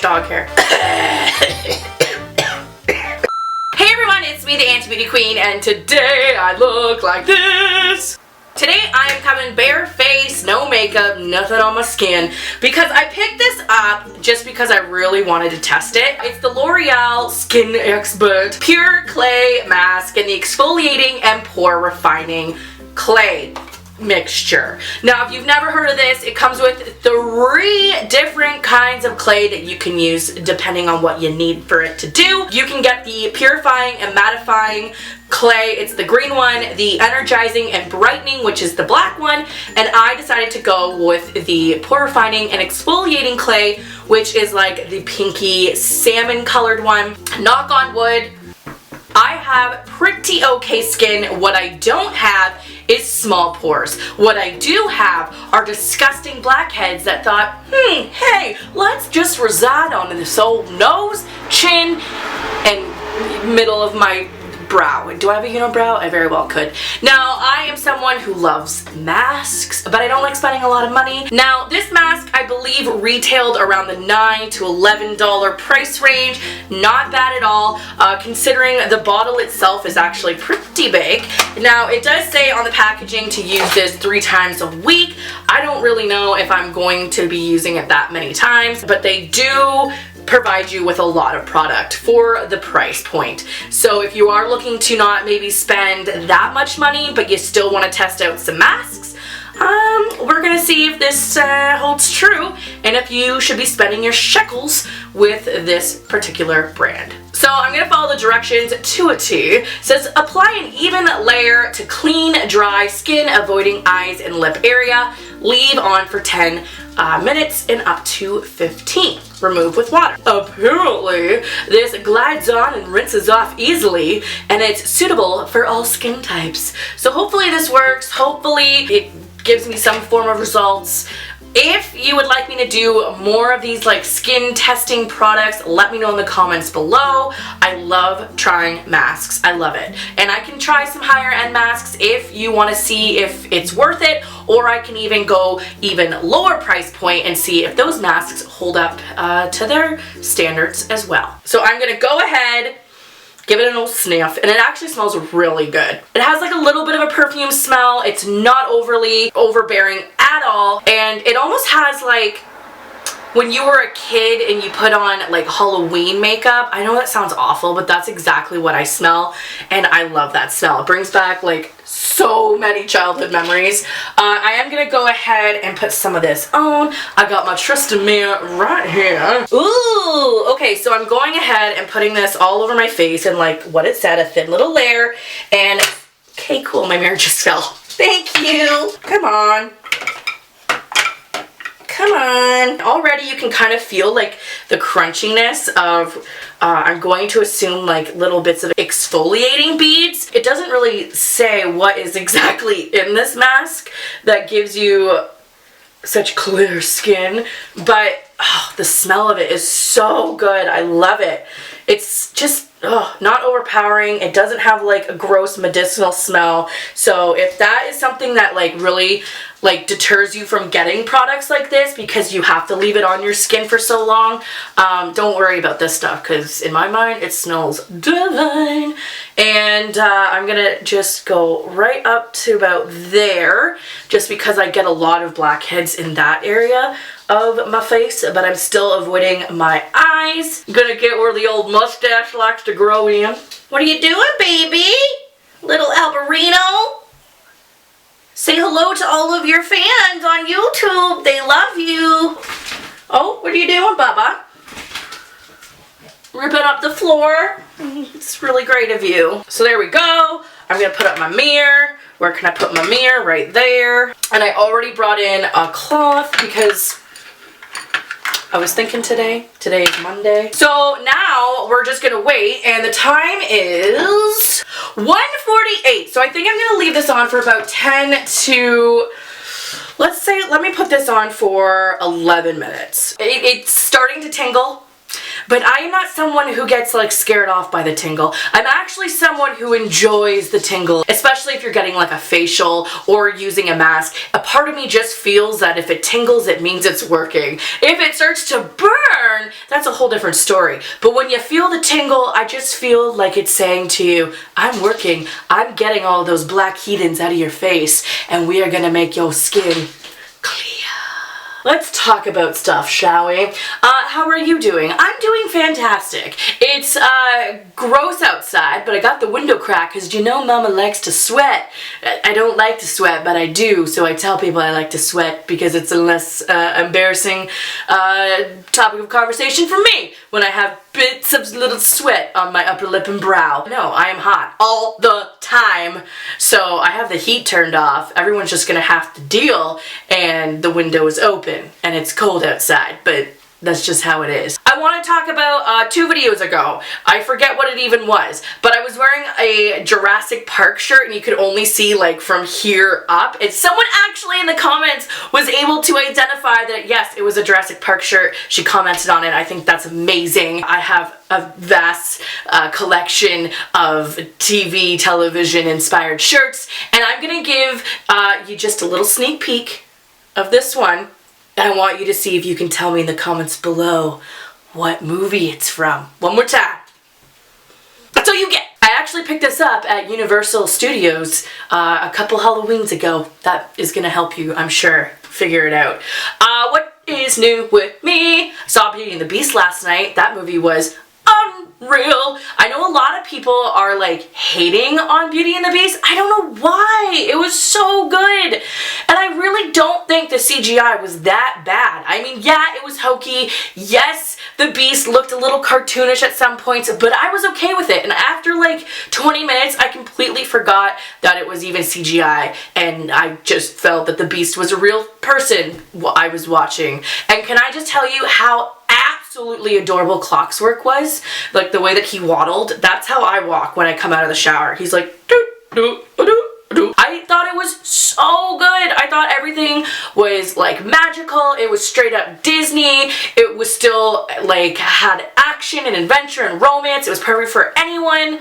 dog hair. Hey everyone, it's me, the Anti-Beauty Queen, and today I look like this. Today I am coming barefaced, no makeup, nothing on my skin, because I picked this up just because I really wanted to test it. It's the L'Oreal Skin Expert Pure Clay Mask and the Exfoliating and Pore Refining Clay mixture. Now, if you've never heard of this, it comes with 3 different kinds of clay that you can use depending on what you need for it to do. You can get the purifying and mattifying clay, it's the green one, the energizing and brightening, which is the black one, and I decided to go with the pore refining and exfoliating clay, which is like the pinky salmon colored one. Knock on wood, I have pretty okay skin. What I don't have is small pores. What I do have are disgusting blackheads that thought, hey, let's just reside on this old nose, chin, and middle of my brow. Do I have a unibrow? I very well could. Now, I am someone who loves masks, but I don't like spending a lot of money. Now, this mask, I believe, retailed around the $9 to $11 price range. Not bad at all, considering the bottle itself is actually pretty big. Now, it does say on the packaging to use this 3 times a week. I don't really know if I'm going to be using it that many times, but they do provide you with a lot of product for the price point. So if you are looking to not maybe spend that much money, but you still want to test out some masks, we're gonna see if this holds true and if you should be spending your shekels with this particular brand. So I'm gonna follow the directions to a T. It says apply an even layer to clean, dry skin, avoiding eyes and lip area. Leave on for 10 minutes and up to 15. Remove with water. Apparently, this glides on and rinses off easily, and it's suitable for all skin types. So hopefully this works. Hopefully it gives me some form of results. If you would like me to do more of these like skin testing products, let me know in the comments below. I love trying masks. I love it. And I can try some higher end masks if you want to see if it's worth it, or I can even go even lower price point and see if those masks hold up to their standards as well. So I'm going to go ahead, give it an old sniff, and it actually smells really good. It has like a little bit of a perfume smell. It's not overly overbearing at all, and it almost has like when you were a kid and you put on like Halloween makeup. I know that sounds awful, but that's exactly what I smell, and I love that smell. It brings back like so many childhood memories. I am gonna go ahead and put some of this on. I got my Tristamere right here. Ooh, okay, so I'm going ahead and putting this all over my face and like what it said, a thin little layer. And okay, cool, my mirror just fell. Thank you. Come on. Come on. Already you can kind of feel like the crunchiness of, I'm going to assume like little bits of exfoliating beads. It doesn't really say what is exactly in this mask that gives you such clear skin, but oh, the smell of it is so good. I love it. It's just not overpowering. It doesn't have like a gross medicinal smell. So if that is something that like really like deters you from getting products like this because you have to leave it on your skin for so long, don't worry about this stuff, because in my mind it smells divine. And I'm gonna just go right up to about there, just because I get a lot of blackheads in that area of my face, but I'm still avoiding my eyes. I'm gonna get where the old mustache likes to grow in. What are you doing, baby? Little Alberino? Say hello to all of your fans on YouTube. They love you. Oh, what are you doing, Bubba? Ripping up the floor. It's really great of you. So there we go. I'm gonna put up my mirror. Where can I put my mirror? Right there. And I already brought in a cloth because I was thinking today is Monday. So now we're just gonna wait, and the time is 1:48. So I think I'm gonna leave this on for about 10 to, let's say, let me put this on for 11 minutes. It's starting to tingle. But I am not someone who gets like scared off by the tingle. I'm actually someone who enjoys the tingle, especially if you're getting like a facial or using a mask. A part of me just feels that if it tingles, it means it's working. If it starts to burn, burn, that's a whole different story. But when you feel the tingle, I just feel like it's saying to you, I'm working, I'm getting all those black heathens out of your face, and we are gonna make your skin clear. Let's talk about stuff, shall we? How are you doing? I'm doing fantastic. It's gross outside, but I got the window crack because you know Mama likes to sweat. I don't like to sweat, but I do, so I tell people I like to sweat because it's a less embarrassing topic of conversation for me when I have bits of little sweat on my upper lip and brow. No, I am hot all the time, so I have the heat turned off. Everyone's just gonna have to deal, and the window is open, and it's cold outside, but that's just how it is. I want to talk about 2 videos ago. I forget what it even was, but I was wearing a Jurassic Park shirt and you could only see like from here up. And someone actually in the comments was able to identify that yes, it was a Jurassic Park shirt. She commented on it. I think that's amazing. I have a vast collection of television inspired shirts, and I'm gonna give you just a little sneak peek of this one. And I want you to see if you can tell me in the comments below what movie it's from. One more time. That's all you get. I actually picked this up at Universal Studios a couple Halloweens ago. That is gonna help you, I'm sure, figure it out. What is new with me? I saw Beauty and the Beast last night. That movie was unreal. I know a lot of people are like hating on Beauty and the Beast. I don't know why. It was so good. And I really don't think the CGI was that bad. I mean, yeah, it was hokey. Yes, the Beast looked a little cartoonish at some points, but I was okay with it. And after like 20 minutes, I completely forgot that it was even CGI. And I just felt that the Beast was a real person I was watching. And can I just tell you how absolutely adorable Clockwork was? Like the way that he waddled, that's how I walk when I come out of the shower. He's like, doo, doo, doo, doo. I thought it was so good. I thought everything was like magical. It was straight up Disney. It was still like had action and adventure and romance. It was perfect for anyone.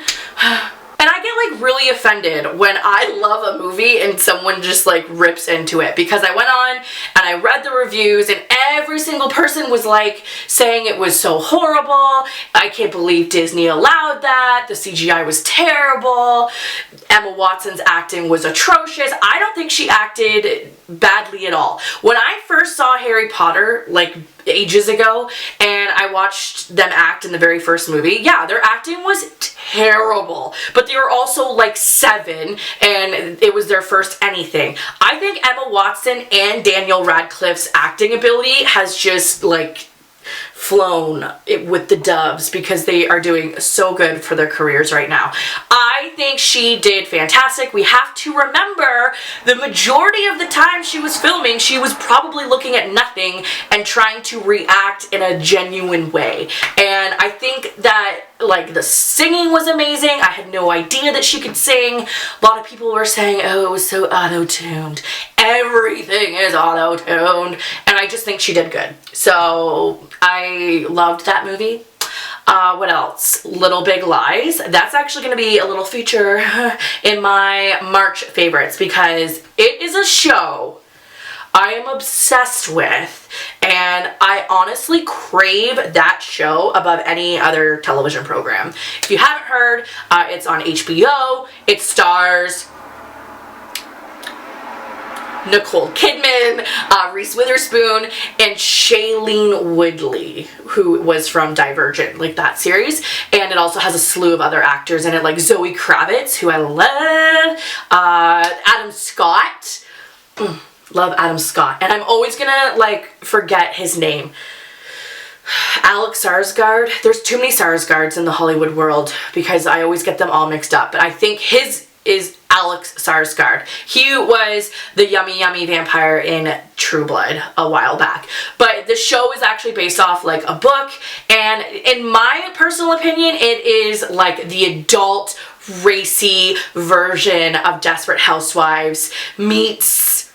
And I get like really offended when I love a movie and someone just like rips into it, because I went on and I read the reviews and every single person was like saying it was so horrible. I can't believe Disney allowed that. The CGI was terrible. Emma Watson's acting was atrocious. I don't think she acted badly at all. When I first saw Harry Potter like ages ago and I watched them act in the very first movie, yeah, their acting was terrible, but they were also like 7 and it was their first anything. I think Emma Watson and Daniel Radcliffe's acting ability has just like flown with the doves because they are doing so good for their careers right now. I think she did fantastic. We have to remember the majority of the time she was filming, she was probably looking at nothing and trying to react in a genuine way. And I think that like the singing was amazing. I had no idea that she could sing. A lot of people were saying, oh, it was so auto-tuned. Everything is auto-tuned. And I just think she did good. So I loved that movie. What else? Little Big Lies. That's actually going to be a little feature in my March favorites because it is a show I am obsessed with, and I honestly crave that show above any other television program. If you haven't heard, it's on HBO. It stars Nicole Kidman, Reese Witherspoon, and Shailene Woodley, who was from Divergent, like that series. And it also has a slew of other actors in it, like Zoe Kravitz, who I love, Adam Scott. Love Adam Scott. And I'm always gonna like forget his name. Alex Skarsgård. There's too many Skarsgårds in the Hollywood world because I always get them all mixed up. But I think his is Alex Skarsgård. He was the yummy vampire in True Blood a while back. But the show is actually based off like a book, and in my personal opinion, it is like the adult, racy version of Desperate Housewives meets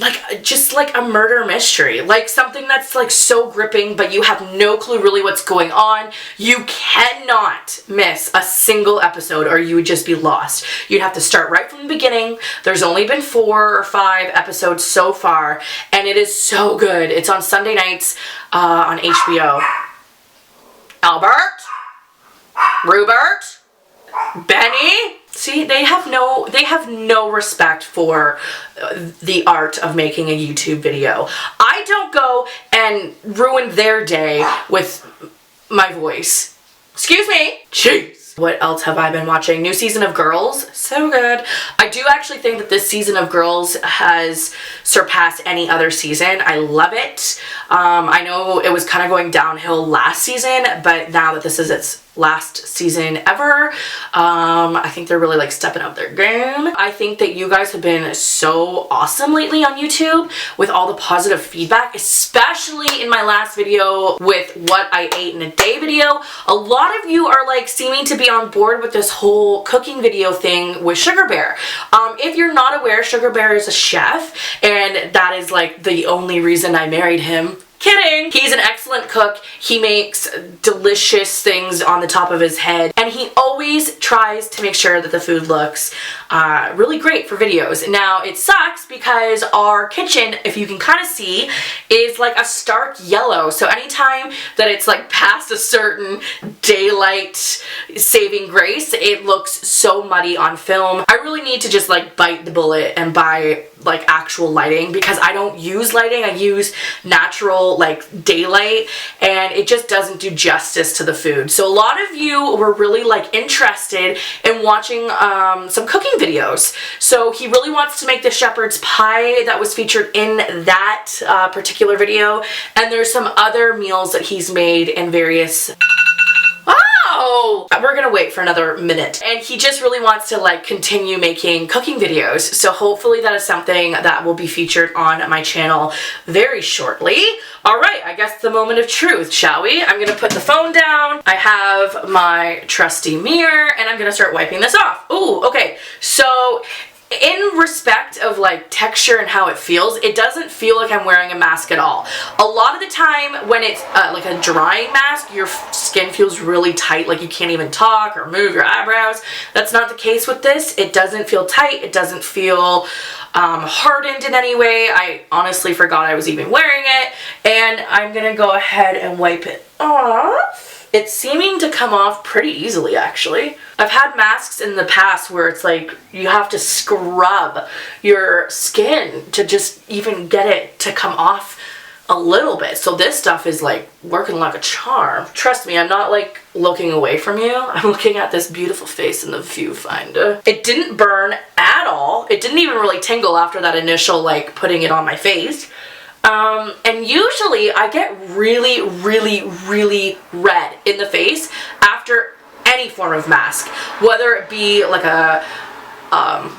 like just like a murder mystery, like something that's like so gripping, but you have no clue really what's going on. You cannot miss a single episode or you would just be lost. You'd have to start right from the beginning. There's only been 4 or 5 episodes so far, and it is so good. It's on Sunday nights on HBO. Albert, Rupert, Benny. See, they have no respect for the art of making a YouTube video. I don't go and ruin their day with my voice. Excuse me. Jeez. What else have I been watching? New season of Girls. So good. I do actually think that this season of Girls has surpassed any other season. I love it. I know it was kind of going downhill last season, but now that this is its last season ever, I think they're really like stepping up their game. I think that you guys have been so awesome lately on YouTube with all the positive feedback, especially in my last video with what I ate in a day video. A lot of you are like seeming to be on board with this whole cooking video thing with Sugar Bear. If you're not aware, Sugar Bear is a chef, and that is like the only reason I married him. Kidding! He's an excellent cook. He makes delicious things on the top of his head, and he always tries to make sure that the food looks really great for videos. Now, it sucks because our kitchen, if you can kind of see, is like a stark yellow. So anytime that it's like past a certain daylight saving grace, it looks so muddy on film. I really need to just like bite the bullet and buy like actual lighting, because I don't use lighting. I use natural like daylight, and it just doesn't do justice to the food. So a lot of you were really like interested in watching some cooking videos. So he really wants to make the shepherd's pie that was featured in that particular video, and there's some other meals that he's made in various... Oh, we're gonna wait for another minute. And he just really wants to like continue making cooking videos. So hopefully that is something that will be featured on my channel very shortly. All right, I guess the moment of truth, shall we? I'm gonna put the phone down. I have my trusty mirror, and I'm gonna start wiping this off. Ooh, okay. So in respect of like texture and how it feels, it doesn't feel like I'm wearing a mask at all. A lot of the time when it's like a drying mask, your skin feels really tight, like you can't even talk or move your eyebrows. That's not the case with this. It doesn't feel tight. It doesn't feel hardened in any way. I honestly forgot I was even wearing it, and I'm gonna go ahead and wipe it off. It's seeming to come off pretty easily, actually. I've had masks in the past where it's like you have to scrub your skin to just even get it to come off a little bit. So this stuff is like working like a charm. Trust me, I'm not like looking away from you. I'm looking at this beautiful face in the viewfinder. It didn't burn at all. It didn't even really tingle after that initial like putting it on my face. And usually I get really, really, really red in the face after any form of mask, whether it be like a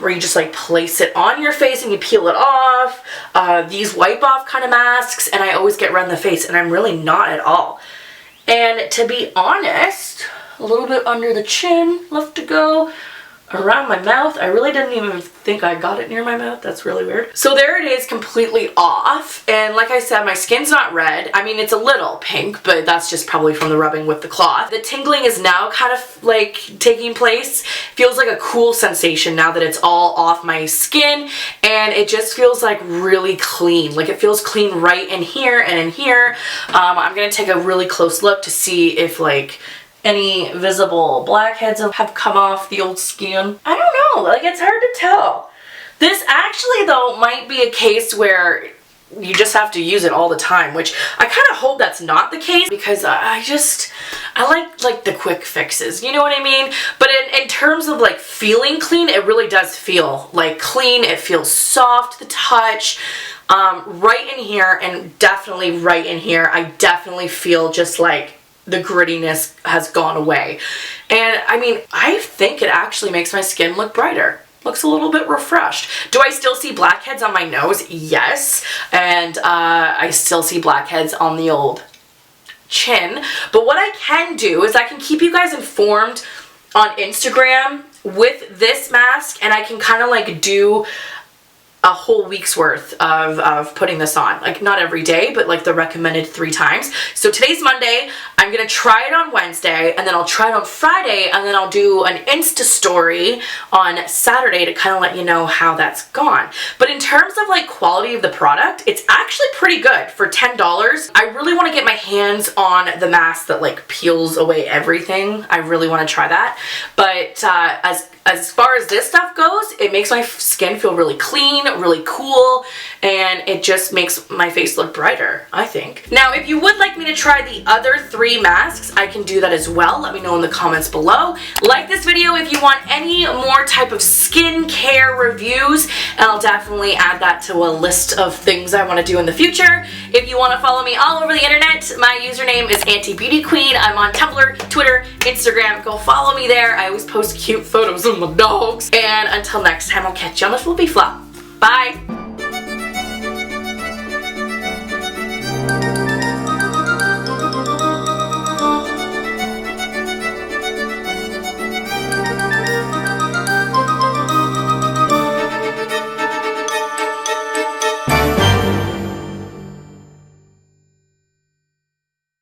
where you just like place it on your face and you peel it off, these wipe off kind of masks, and I always get red in the face, and I'm really not at all. And to be honest, a little bit under the chin left to go. Around my mouth, I really didn't even think I got it near my mouth. That's really weird. So there it is, completely off. And like I said, my skin's not red. I mean, it's a little pink, but that's just probably from the rubbing with the cloth. The tingling is now kind of like taking place. Feels like a cool sensation now that it's all off my skin, and it just feels like really clean. Like it feels clean right in here and in here. I'm gonna take a really close look to see if like any visible blackheads have come off the old skin. I don't know, like it's hard to tell. This actually though might be a case where you just have to use it all the time, which I kind of hope that's not the case, because I like the quick fixes, you know what I mean? But in terms of like feeling clean, it really does feel like clean. It feels soft to the touch. Right in here, and definitely right in here, I definitely feel just like the grittiness has gone away. And I mean, I think it actually makes my skin look brighter. Looks a little bit refreshed. Do I still see blackheads on my nose? Yes. And I still see blackheads on the old chin. But what I can do is I can keep you guys informed on Instagram with this mask, and I can kind of like do a whole week's worth of putting this on. Like, not every day, but like the recommended 3 times. So today's Monday, I'm gonna try it on Wednesday, and then I'll try it on Friday, and then I'll do an Insta story on Saturday to kind of let you know how that's gone. But in terms of like quality of the product, it's actually pretty good for $10. I really want to get my hands on the mask that like peels away everything. I really want to try that. But as far as this stuff goes, it makes my skin feel really clean, really cool, and it just makes my face look brighter, I think. Now, if you would like me to try the other 3 masks, I can do that as well. Let me know in the comments below. Like this video if you want any more type of skincare reviews, and I'll definitely add that to a list of things I want to do in the future. If you want to follow me all over the internet, my username is Auntie Beauty Queen. I'm on Tumblr, Twitter, Instagram. Go follow me there. I always post cute photos of my dogs. And until next time, I'll catch you on the Flippy Flop. Bye!